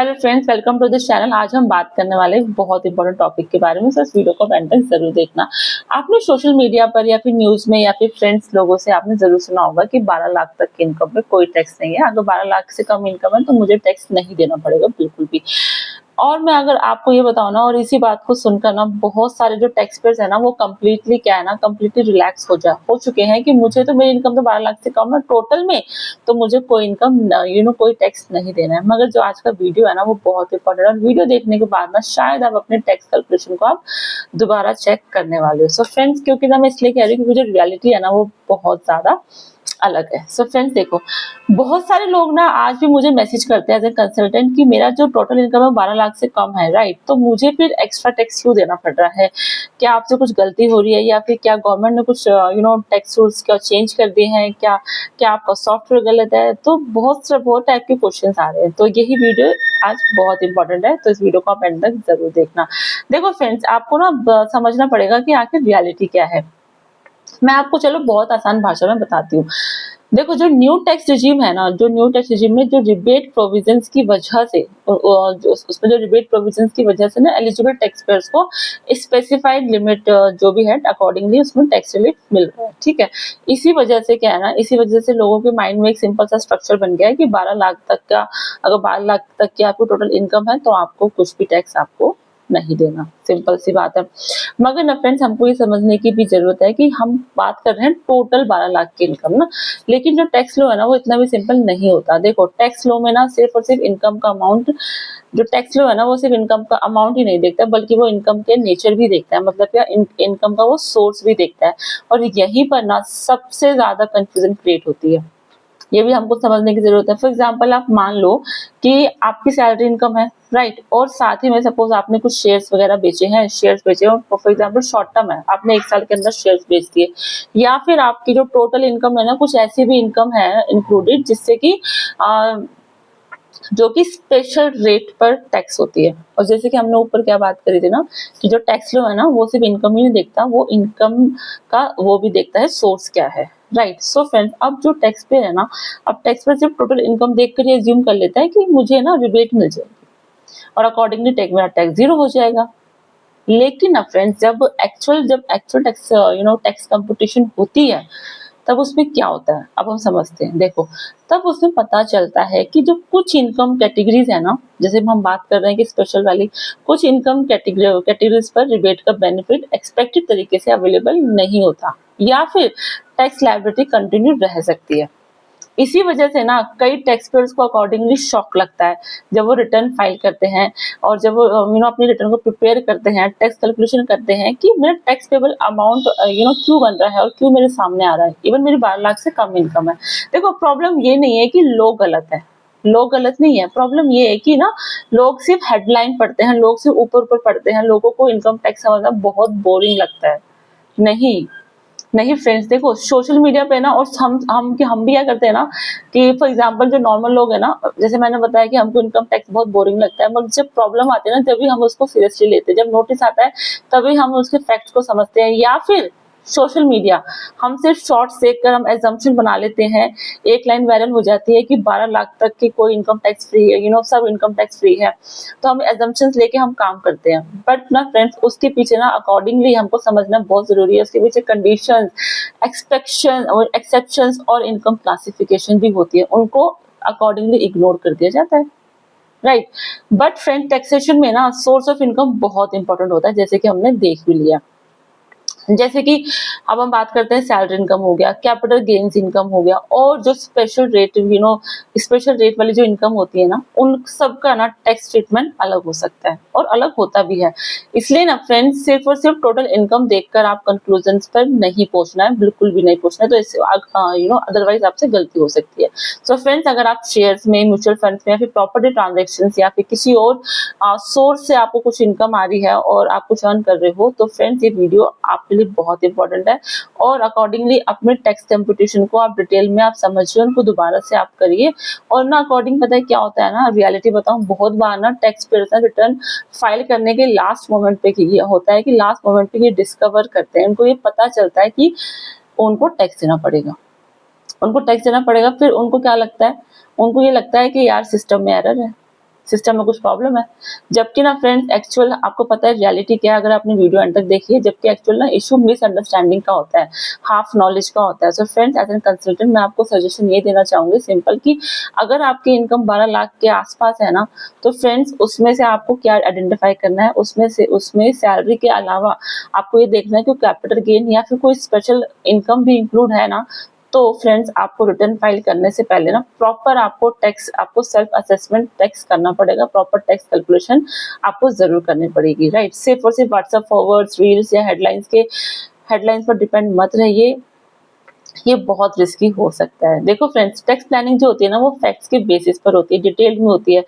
Hello friends, welcome to this channel. आज हम बात करने वाले हैं एक बहुत इंपॉर्टेंट टॉपिक के बारे में। सो इस वीडियो को एंड तक जरूर देखना। आपने सोशल मीडिया पर या फिर न्यूज में या फिर फ्रेंड्स लोगों से आपने जरूर सुना होगा कि 12 लाख तक की इनकम पे कोई टैक्स नहीं है। अगर 12 लाख से कम इनकम है तो मुझे टैक्स नहीं देना पड़ेगा बिल्कुल भी। और मैं अगर आपको ये बताऊं ना, और इसी बात को सुनकर ना बहुत सारे जो टैक्स पेयर्स है ना वो कम्प्लीटली क्या है ना, कम्प्लीटली रिलैक्स हो चुके हैं कि मुझे तो मेरी इनकम तो 12 लाख से कम है टोटल में, तो मुझे कोई इनकम कोई टैक्स नहीं देना है। मगर जो आज का वीडियो है ना वो बहुत इंपॉर्टेंट है, और वीडियो देखने के बाद ना शायद आप अपने टैक्स कैलकुलेशन को आप दोबारा चेक करने वाले हो। सो फ्रेंड्स, क्योंकि ना मैं इसलिए कह रही हूँ क्योंकि जो रियलिटी है ना वो बहुत ज्यादा अलग है। सो फ्रेंड्स देखो, बहुत सारे लोग ना आज भी मुझे मैसेज करते हैं एज ए कंसल्टेंट कि मेरा जो टोटल इनकम है 12 लाख से कम है, राइट, तो मुझे फिर एक्स्ट्रा टैक्स क्यों देना पड़ रहा है? क्या आपसे कुछ गलती हो रही है, या फिर क्या गवर्नमेंट ने कुछ टैक्स रूल्स क्या चेंज कर दिए हैं, क्या क्या आपका सॉफ्टवेयर गलत है? तो बहुत टाइप के क्वेश्चंस आ रहे हैं। तो यही वीडियो आज बहुत इंपॉर्टेंट है, तो इस वीडियो को आप एंड तक जरूर देखना। देखो फ्रेंड्स, आपको ना समझना पड़ेगा कि आखिर रियलिटी क्या है। मैं आपको चलो बहुत आसान भाषा में बताती हूँ। देखो, जो न्यू टैक्स रिजीम है ना, जो न्यू टैक्स रिजीम में जो रिबेट प्रोविजंस की वजह से जो उसमें जो रिबेट प्रोविजंस की वजह से ना एलिजिबल टैक्स पेयर्स को स्पेसिफाइड लिमिट जो भी है अकॉर्डिंगली उसमें टैक्स रिलीफ मिल रहा है। ठीक है, इसी वजह से क्या है ना, इसी वजह से लोगों के माइंड में एक सिंपल सा स्ट्रक्चर बन गया है कि 12 लाख तक का, अगर 12 लाख तक की आपको टोटल इनकम है तो आपको कुछ भी टैक्स आपको नहीं देना। सिंपल सी बात है। मगर ना फ्रेंड्स, हमको ये समझने की भी जरूरत है कि हम बात कर रहे हैं टोटल 12 लाख की इनकम ना, लेकिन जो टैक्स लॉ है ना वो इतना भी सिंपल नहीं होता। देखो, टैक्स लॉ में ना सिर्फ और सिर्फ इनकम का अमाउंट, जो टैक्स लॉ है ना वो सिर्फ इनकम का अमाउंट ही नहीं देखता, बल्कि वो इनकम के नेचर भी देखता है, मतलब क्या इनकम का वो सोर्स भी देखता है। और यहीं पर ना सबसे ज्यादा कंफ्यूजन क्रिएट होती है, ये भी हमको समझने की जरूरत है। फॉर एग्जाम्पल, आप मान लो कि आपकी सैलरी इनकम है, राइट, और साथ ही में सपोज आपने कुछ शेयर्स वगैरह बेचे हैं, शेयर्स बेचे और फॉर एग्जाम्पल शॉर्ट टर्म है, आपने 1 साल के अंदर शेयर्स बेच दिए, या फिर आपकी जो टोटल इनकम है ना कुछ ऐसी भी इनकम है इंक्लूडेड जिससे कि जो कि स्पेशल रेट पर टैक्स होती है। और जैसे कि हमने ऊपर क्या बात करी थी ना कि जो टैक्स लॉ है ना वो सिर्फ इनकम ही नहीं देखता, वो इनकम का वो भी देखता है सोर्स क्या है, राइट। सो फ्रेंड्स, अब जो टैक्स पे है ना, अब टैक्स पे सिर्फ टोटल इनकम देखकर ये अज्यूम कर लेता है कि मुझे ना रिबेट मिल जाएगी और अकॉर्डिंगली मेरा टैक्स जीरो हो जाएगा। लेकिन ना फ्रेंड्स, जब एक्चुअल टैक्स टैक्स कंपटीशन होती है तब उसमें क्या होता है अब हम समझते हैं। देखो, तब उसमें पता चलता है कि जो कुछ इनकम कैटेगरीज है ना, जैसे हम बात कर रहे हैं कि स्पेशल वाली, कुछ इनकम कैटेगरीज पर रिबेट का बेनिफिट एक्सपेक्टेड तरीके से अवेलेबल नहीं होता, या फिर टैक्स लायबिलिटी कंटिन्यू रह सकती है। इसी वजह से ना कई टैक्स पेयर्स को अकॉर्डिंगली शॉक लगता है जब वो रिटर्न फाइल करते हैं, और जब वो अपनी रिटर्न को प्रिपेयर करते हैं, टैक्स कैलकुलेशन करते हैं कि मेरा टैक्स पेबल अमाउंट क्यों बन रहा है और क्यों मेरे सामने आ रहा है, इवन मेरी 12 लाख से कम इनकम है। देखो, प्रॉब्लम ये नहीं है कि लोग गलत है, लोग गलत नहीं है, प्रॉब्लम ये है कि ना लोग सिर्फ हेडलाइन पढ़ते हैं, लोग सिर्फ ऊपर ऊपर पढ़ते हैं, लोगों को इनकम टैक्स समझना बहुत बोरिंग लगता है। नहीं नहीं फ्रेंड्स, देखो सोशल मीडिया पे ना, और हम भी क्या करते हैं ना कि फॉर एग्जांपल जो नॉर्मल लोग है ना, जैसे मैंने बताया कि हमको इनकम टैक्स बहुत बोरिंग लगता है, मगर जब प्रॉब्लम आती है ना तभी हम उसको सीरियसली लेते हैं, जब नोटिस आता है तभी हम उसके फैक्ट्स को समझते हैं। या फिर सोशल मीडिया, हम सिर्फ शॉर्ट्स देखकर हम एजम्पशन बना लेते हैं, एक लाइन वायरल हो जाती है कि 12 लाख तक की कोई इनकम टैक्स फ्री है, सब इनकम टैक्स फ्री है, तो हम एजम्पशंस लेके हम काम करते हैं। बट ना फ्रेंड्स, उसके पीछे ना अकॉर्डिंगली हमको समझना बहुत जरूरी है, उसके पीछे कंडीशंस, एक्सपेक्शन और एक्सेप्शंस और इनकम क्लासिफिकेशन भी होती है, उनको अकॉर्डिंगली इग्नोर कर दिया जाता है, राइट। बट फ्रेंड, टैक्सेशन में ना सोर्स ऑफ इनकम बहुत इंपॉर्टेंट होता है, जैसे कि हमने देख भी लिया। जैसे कि अब हम बात करते हैं सैलरी इनकम हो गया, कैपिटल गेन्स इनकम हो गया, और जो स्पेशल रेट वाली जो इनकम होती है ना, उन सबका ना टैक्स ट्रीटमेंट अलग हो सकता है और अलग होता भी है। इसलिए ना फ्रेंड्स, सिर्फ और सिर्फ टोटल इनकम देखकर आप कंक्लूजन्स पर नहीं पहुंचना है, बिल्कुल भी नहीं पहुंचना है, तो इससे अदरवाइज आपसे गलती हो सकती है। सो फ्रेंड्स, अगर आप शेयर्स में, म्यूचुअल फंड्स में, या फिर प्रॉपर्टी ट्रांजेक्शन या फिर किसी और सोर्स से आपको कुछ इनकम आ रही है और आप कुछ अर्न कर रहे हो, तो फ्रेंड्स ये वीडियो आपके लिए बहुत इंपॉर्टेंट है, और अकॉर्डिंगली अपने टैक्स कंप्यूटेशन को आप डिटेल में आप समझिए, उनको दोबारा से आप करिए। और ना अकॉर्डिंग पता है क्या होता है ना, रियलिटी बताऊं, बहुत बार ना टैक्स पेयर्स ना रिटर्न फाइल करने के लास्ट मोमेंट पे ये होता है कि लास्ट मोमेंट पे ये डिस्कवर करते हैं, उनको ये पता चलता है कि उनको टैक्स देना पड़ेगा, उनको टैक्स देना पड़ेगा। फिर उनको क्या लगता है, उनको ये लगता है कि यार सिस्टम में एरर है, सिस्टम में कुछ प्रॉब्लम है। जबकि ना फ्रेंड्स एक्चुअल आपको पता है रियलिटी क्या है, अगर आपने वीडियो एंड तक देखी है, जबकि एक्चुअल ना इशू मिसअंडरस्टैंडिंग का होता है, हाफ नॉलेज का होता है। So friends as an consultant मैं आपको सजेशन ये देना चाहूंगी सिंपल कि अगर आपकी इनकम 12 लाख के आसपास है ना, तो फ्रेंड्स उसमें से आपको क्या आइडेंटिफाई करना है, उसमें सैलरी के अलावा आपको ये देखना है कि कैपिटल गेन या फिर कोई स्पेशल इनकम भी इंक्लूड है ना। तो फ्रेंड्स आपको रिटर्न फाइल करने से पहले ना प्रॉपर आपको सेल्फ असेसमेंट टैक्स करना पड़ेगा, प्रॉपर टैक्स कैलकुलेशन आपको जरूर करनी पड़ेगी, राइट। सिर्फ और सिर्फ व्हाट्सएप फॉरवर्ड्स, रील्स या हेडलाइंस पर डिपेंड मत रहिए, ये बहुत रिस्की हो सकता है। देखो फ्रेंड्स टैक्स प्लानिंग जो होती है ना वो फैक्ट्स के बेसिस पर होती है, डिटेल में होती है,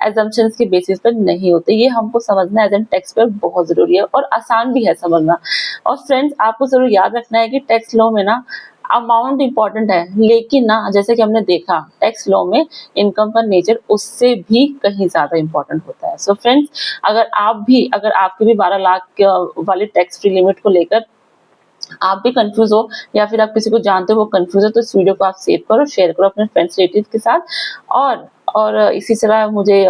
एजम्पशंस के बेसिस पर नहीं होती। ये हमको समझना एज एन टैक्स पेयर बहुत जरूरी है और आसान भी है समझना। और फ्रेंड्स आपको जरूर याद रखना है कि टैक्स लॉ में ना अमाउंट इंपॉर्टेंट है, लेकिन ना जैसे कि हमने देखा टैक्स लॉ में इनकम का नेचर उससे भी कहीं ज्यादा इंपॉर्टेंट होता है। सो फ्रेंड्स अगर आपके भी 12 लाख वाली टैक्स फ्री लिमिट को लेकर आप भी कंफ्यूज हो या फिर आप किसी को जानते हो वो कंफ्यूज है, तो इस वीडियो को आप सेव करो, शेयर करो अपने फ्रेंड्स रिलेटिव के साथ। और इसी तरह मुझे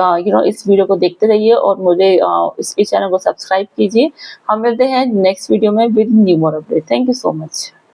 इस वीडियो को देखते रहिए और मुझे इस चैनल को सब्सक्राइब कीजिए। हम मिलते हैं नेक्स्ट वीडियो में with new more update. Thank you so much.